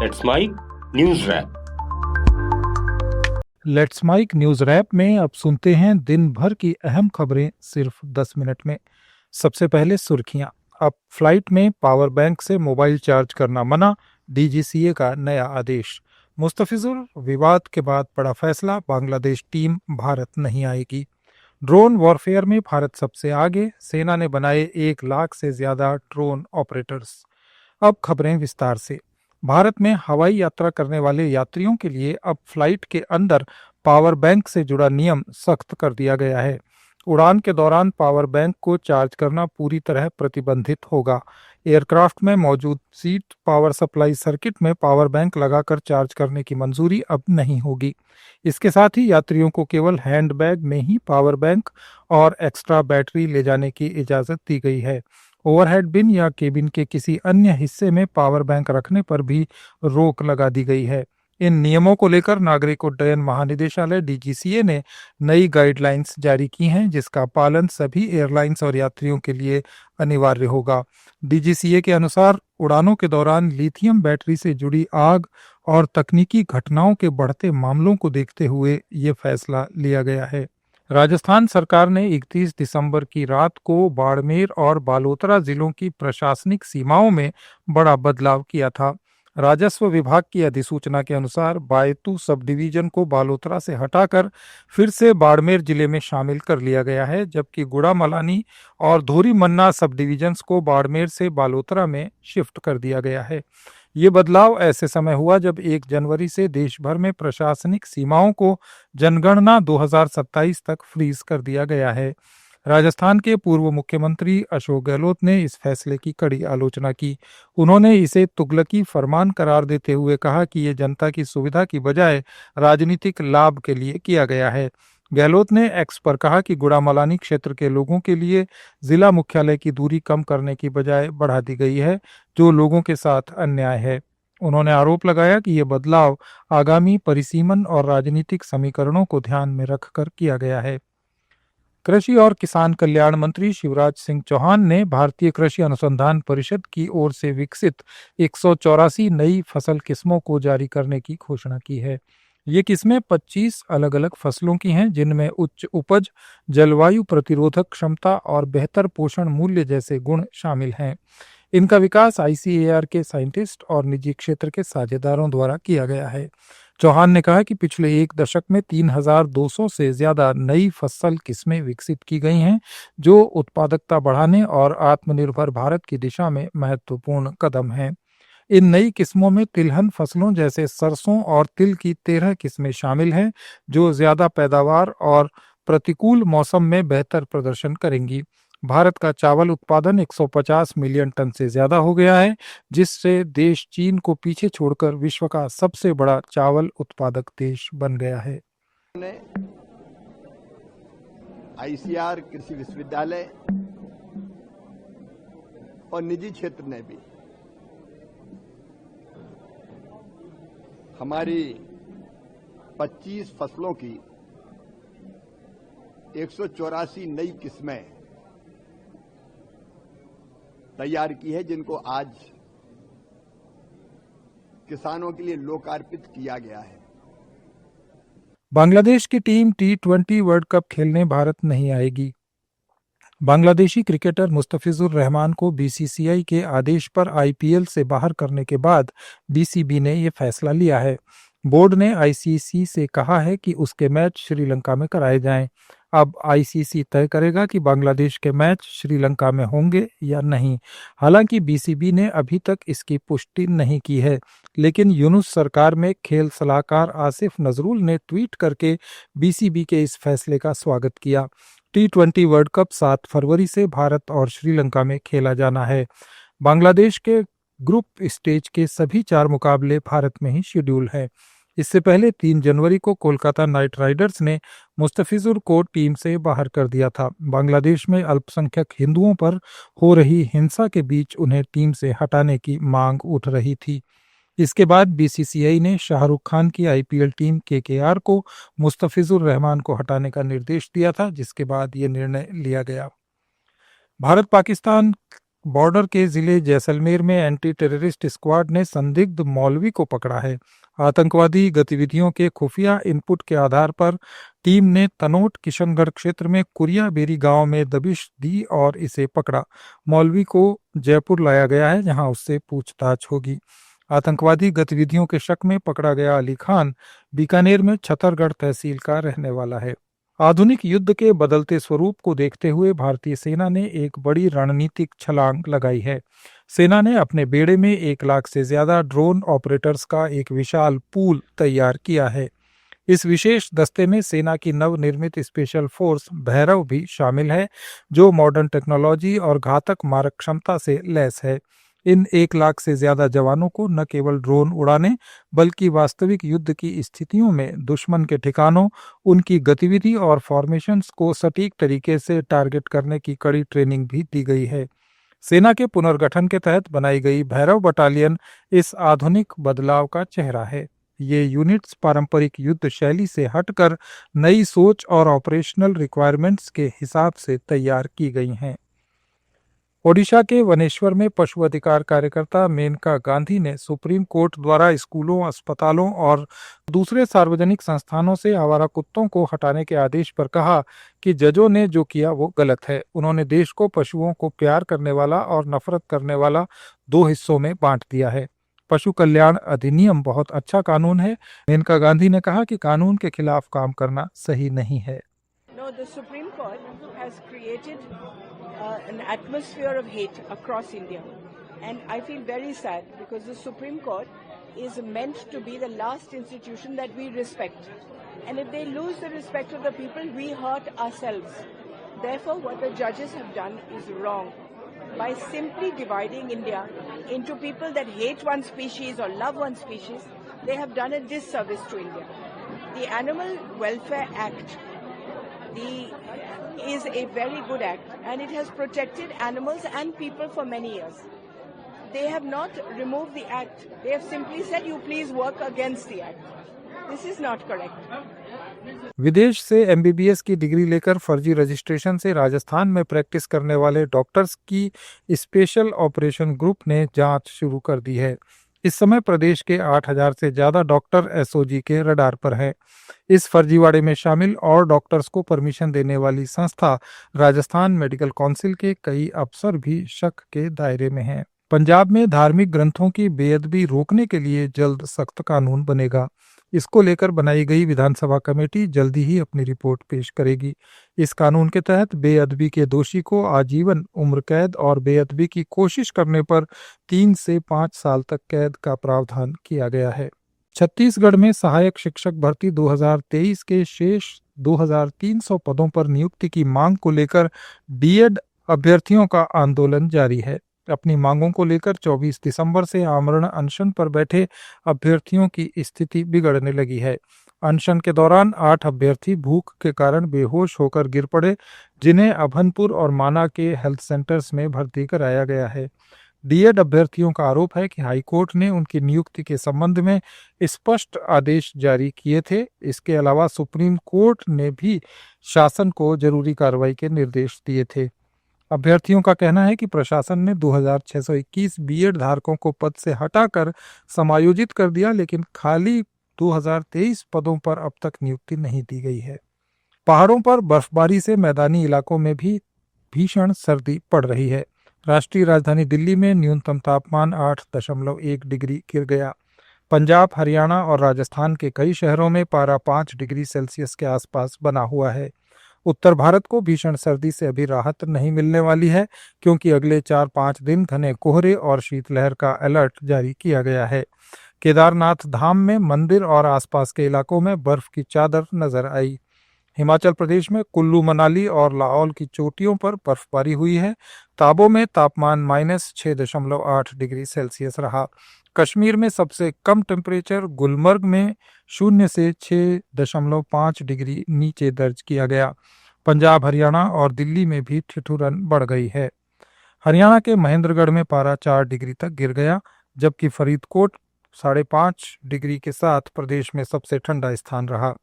Let's mic news wrap. Let's mic news wrap में अब सुनते हैं दिन भर की अहम खबरें सिर्फ 10 मिनट में। सबसे पहले सुर्खियां। अब फ्लाइट में पावर बैंक से मोबाइल चार्ज करना मना, डीजीसीए का नया आदेश। मुस्तफिजुर विवाद के बाद बड़ा फैसला, बांग्लादेश टीम भारत नहीं आएगी। ड्रोन वॉरफेयर में भारत सबसे आगे, सेना ने बनाए 1 लाख से ज्यादा ड्रोन ऑपरेटर्स। अब खबरें विस्तार से। भारत में हवाई यात्रा करने वाले यात्रियों के लिए अब फ्लाइट के अंदर पावर बैंक से जुड़ा नियम सख्त कर दिया गया है। उड़ान के दौरान पावर बैंक को चार्ज करना पूरी तरह प्रतिबंधित होगा। एयरक्राफ्ट में मौजूद सीट पावर सप्लाई सर्किट में पावर बैंक लगाकर चार्ज करने की मंजूरी अब नहीं होगी। इसके साथ ही यात्रियों को केवल हैंडबैग में ही पावर बैंक और एक्स्ट्रा बैटरी ले जाने की इजाज़त दी गई है। ओवरहेड बिन या केबिन के किसी अन्य हिस्से में पावर बैंक रखने पर भी रोक लगा दी गई है। इन नियमों को लेकर नागरिक उड्डयन महानिदेशालय डीजीसीए ने नई गाइडलाइंस जारी की हैं, जिसका पालन सभी एयरलाइंस और यात्रियों के लिए अनिवार्य होगा। डीजीसीए के अनुसार उड़ानों के दौरान लिथियम बैटरी से जुड़ी आग और तकनीकी घटनाओं के बढ़ते मामलों को देखते हुए ये फैसला लिया गया है। राजस्थान सरकार ने 31 दिसंबर की रात को बाड़मेर और बालोतरा जिलों की प्रशासनिक सीमाओं में बड़ा बदलाव किया था। राजस्व विभाग की अधिसूचना के अनुसार बायतू सब डिवीजन को बालोतरा से हटाकर फिर से बाड़मेर जिले में शामिल कर लिया गया है, जबकि गुड़ामलानी और धोरी मन्ना सब डिवीजन्स को बाड़मेर से बालोतरा में शिफ्ट कर दिया गया है। ये बदलाव ऐसे समय हुआ जब 1 जनवरी से देश भर में प्रशासनिक सीमाओं को जनगणना 2027 तक फ्रीज कर दिया गया है। राजस्थान के पूर्व मुख्यमंत्री अशोक गहलोत ने इस फैसले की कड़ी आलोचना की। उन्होंने इसे तुगलकी फरमान करार देते हुए कहा कि ये जनता की सुविधा की बजाय राजनीतिक लाभ के लिए किया गया है। गहलोत ने एक्स पर कहा कि गुड़ामलानी क्षेत्र के लोगों के लिए जिला मुख्यालय की दूरी कम करने की बजाय बढ़ा दी गई है, जो लोगों के साथ अन्याय है। उन्होंने आरोप लगाया कि ये बदलाव आगामी परिसीमन और राजनीतिक समीकरणों को ध्यान में रखकर किया गया है। कृषि और किसान कल्याण मंत्री शिवराज सिंह चौहान ने भारतीय कृषि अनुसंधान परिषद की ओर से विकसित 184 नई फसल किस्मों को जारी करने की घोषणा की है। ये किस्में 25 अलग अलग फसलों की हैं, जिनमें उच्च उपज, जलवायु प्रतिरोधक क्षमता और बेहतर पोषण मूल्य जैसे गुण शामिल हैं। इनका विकास आईसीएआर के साइंटिस्ट और निजी क्षेत्र के साझेदारों द्वारा किया गया है। चौहान ने कहा कि पिछले 1 दशक में 3200 से ज्यादा नई फसल किस्में विकसित की गई हैं, जो उत्पादकता बढ़ाने और आत्मनिर्भर भारत की दिशा में महत्वपूर्ण कदम हैं। इन नई किस्मों में तिलहन फसलों जैसे सरसों और तिल की 13 किस्में शामिल हैं, जो ज्यादा पैदावार और प्रतिकूल मौसम में बेहतर प्रदर्शन करेंगी। भारत का चावल उत्पादन 150 मिलियन टन से ज्यादा हो गया है, जिससे देश चीन को पीछे छोड़कर विश्व का सबसे बड़ा चावल उत्पादक देश बन गया है। आईसीआर कृषि विश्वविद्यालय और निजी क्षेत्र ने भी हमारी 25 फसलों की 184 नई किस्में तैयार की है, जिनको आज किसानों के लिए लोकार्पित किया गया है। बांग्लादेश की टीम T20 वर्ल्ड कप खेलने भारत नहीं आएगी। बांग्लादेशी क्रिकेटर मुस्तफिजुर रहमान को बीसीसीआई के आदेश पर आईपीएल से बाहर करने के बाद बीसीबी ने यह फैसला लिया है। बोर्ड ने आईसीसी से कहा है कि उसके मैच श्रीलंका में कराए जाएं। अब आईसीसी तय करेगा कि बांग्लादेश के मैच श्रीलंका में होंगे या नहीं। हालांकि बीसीबी ने अभी तक इसकी पुष्टि नहीं की है, लेकिन यूनुस सरकार में खेल सलाहकार आसिफ नजरुल ने ट्वीट करके बीसीबी के इस फैसले का स्वागत किया। T20 वर्ल्ड कप 7 फरवरी से भारत और श्रीलंका में खेला जाना है। बांग्लादेश के ग्रुप स्टेज के सभी 4 मुकाबले भारत में ही शेड्यूल हैं। इससे पहले 3 जनवरी को कोलकाता नाइट राइडर्स ने मुस्तफिजुर को टीम से बाहर कर दिया था। बांग्लादेश में अल्पसंख्यक हिंदुओं पर हो रही हिंसा के बीच उन्हें टीम से हटाने की मांग उठ रही थी। इसके बाद बीसीसीआई ने शाहरुख खान की आईपीएल टीम केकेआर को मुस्तफिजुर रहमान को हटाने का निर्देश दिया था, जिसके बाद ये निर्णय लिया गया। भारत पाकिस्तान बॉर्डर के जिले जैसलमेर में एंटी टेररिस्ट स्क्वाड ने संदिग्ध मौलवी को पकड़ा है। आतंकवादी गतिविधियों के खुफिया इनपुट के आधार पर टीम ने तनोट किशनगढ़ क्षेत्र में कुरिया बेरी गांव में दबिश दी और इसे पकड़ा। मौलवी को जयपुर लाया गया है, जहां उससे पूछताछ होगी। आतंकवादी गतिविधियों के शक में पकड़ा गया अली खान बीकानेर में छतरगढ़ तहसील का रहने वाला है। आधुनिक युद्ध के बदलते स्वरूप को देखते हुए भारतीय सेना ने एक बड़ी रणनीतिक छलांग लगाई है। सेना ने अपने बेड़े में 1 लाख से ज्यादा ड्रोन ऑपरेटर्स का एक विशाल पूल तैयार किया है। इस विशेष दस्ते में सेना की नवनिर्मित स्पेशल फोर्स भैरव भी शामिल है, जो मॉडर्न टेक्नोलॉजी और घातक मारक क्षमता से लैस है। इन 1 लाख से ज्यादा जवानों को न केवल ड्रोन उड़ाने बल्कि वास्तविक युद्ध की स्थितियों में दुश्मन के ठिकानों, उनकी गतिविधि और फॉर्मेशंस को सटीक तरीके से टारगेट करने की कड़ी ट्रेनिंग भी दी गई है। सेना के पुनर्गठन के तहत बनाई गई भैरव बटालियन इस आधुनिक बदलाव का चेहरा है। ये यूनिट्स पारंपरिक युद्ध शैली से हटकर नई सोच और ऑपरेशनल रिक्वायरमेंट्स के हिसाब से तैयार की गई हैं। ओडिशा के वनेश्वर में पशु अधिकार कार्यकर्ता मेनका गांधी ने सुप्रीम कोर्ट द्वारा स्कूलों, अस्पतालों और दूसरे सार्वजनिक संस्थानों से आवारा कुत्तों को हटाने के आदेश पर कहा कि जजों ने जो किया वो गलत है। उन्होंने देश को पशुओं को प्यार करने वाला और नफरत करने वाला 2 हिस्सों में बांट दिया है। पशु कल्याण अधिनियम बहुत अच्छा कानून है। मेनका गांधी ने कहा कि कानून के खिलाफ काम करना सही नहीं है। No, the Supreme Court has created an atmosphere of hate across India. And I feel very sad because the Supreme Court is meant to be the last institution that we respect. And if they lose the respect of the people, we hurt ourselves. Therefore, what the judges have done is wrong. By simply dividing India into people that hate one species or love one species, they have done a disservice to India. The Animal Welfare Act is a very good act, and it has protected animals and people for many years. They have not removed the act. They have simply said, you please work against the act. This is not correct. विदेश से MBBS की degree लेकर फर्जी registration से राजस्थान में practice करने वाले doctors की स्पेशल ऑपरेशन ग्रुप ने जांच शुरू कर दी है। इस समय प्रदेश के 8000 से ज्यादा डॉक्टर एसओजी के रडार पर हैं। इस फर्जीवाड़े में शामिल और डॉक्टर्स को परमिशन देने वाली संस्था राजस्थान मेडिकल काउंसिल के कई अफसर भी शक के दायरे में हैं। पंजाब में धार्मिक ग्रंथों की बेअदबी रोकने के लिए जल्द सख्त कानून बनेगा। इसको लेकर बनाई गई विधानसभा कमेटी जल्दी ही अपनी रिपोर्ट पेश करेगी। इस कानून के तहत बेअदबी के दोषी को आजीवन उम्र कैद और बेअदबी की कोशिश करने पर 3 से 5 साल तक कैद का प्रावधान किया गया है। छत्तीसगढ़ में सहायक शिक्षक भर्ती 2023 के शेष 2300 पदों पर नियुक्ति की मांग को लेकर बीएड अभ्यर्थियों का आंदोलन जारी है। अपनी मांगों को लेकर 24 दिसंबर से आमरण अनशन पर बैठे अभ्यर्थियों की स्थिति बिगड़ने लगी है। अनशन के दौरान 8 अभ्यर्थी भूख के कारण बेहोश होकर गिर पड़े, जिन्हें अभनपुर और माना के हेल्थ सेंटर्स में भर्ती कराया गया है। डीएड अभ्यर्थियों का आरोप है कि हाईकोर्ट ने उनकी नियुक्ति के संबंध में स्पष्ट आदेश जारी किए थे। इसके अलावा सुप्रीम कोर्ट ने भी शासन को जरूरी कार्रवाई के निर्देश दिए थे। अभ्यर्थियों का कहना है कि प्रशासन ने 2621 बीएड धारकों को पद से हटाकर समायोजित कर दिया, लेकिन खाली 2023 पदों पर अब तक नियुक्ति नहीं दी गई है। पहाड़ों पर बर्फबारी से मैदानी इलाकों में भी भीषण सर्दी पड़ रही है। राष्ट्रीय राजधानी दिल्ली में न्यूनतम तापमान 8.1 डिग्री गिर गया। पंजाब, हरियाणा और राजस्थान के कई शहरों में पारा 5 डिग्री सेल्सियस के आसपास बना हुआ है। उत्तर भारत को भीषण सर्दी से अभी राहत नहीं मिलने वाली है, क्योंकि अगले 4-5 दिन घने कोहरे और शीतलहर का अलर्ट जारी किया गया है। केदारनाथ धाम में मंदिर और आसपास के इलाकों में बर्फ की चादर नजर आई। हिमाचल प्रदेश में कुल्लू, मनाली और लाहौल की चोटियों पर बर्फबारी हुई है। ताबो में तापमान -6.8 डिग्री सेल्सियस रहा। कश्मीर में सबसे कम टेम्परेचर गुलमर्ग में 0 से 6.5 डिग्री नीचे दर्ज किया गया। पंजाब, हरियाणा और दिल्ली में भी ठिठुरन बढ़ गई है। हरियाणा के महेंद्रगढ़ में पारा 4 डिग्री तक गिर गया, जबकि फरीदकोट 5.5 डिग्री के साथ प्रदेश में सबसे ठंडा स्थान रहा।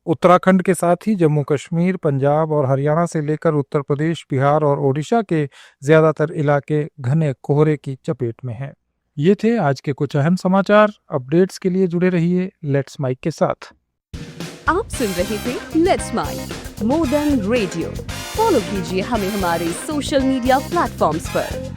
उत्तराखंड के साथ ही जम्मू कश्मीर, पंजाब और हरियाणा से लेकर उत्तर प्रदेश, बिहार और ओडिशा के ज्यादातर इलाके घने कोहरे की चपेट में हैं। ये थे आज के कुछ अहम समाचार। अपडेट्स के लिए जुड़े रहिए लेट्स माइक के साथ। आप सुन रहे थे let's mic more than radio. Follow कीजिए हमें हमारे सोशल मीडिया प्लेटफॉर्म्स पर।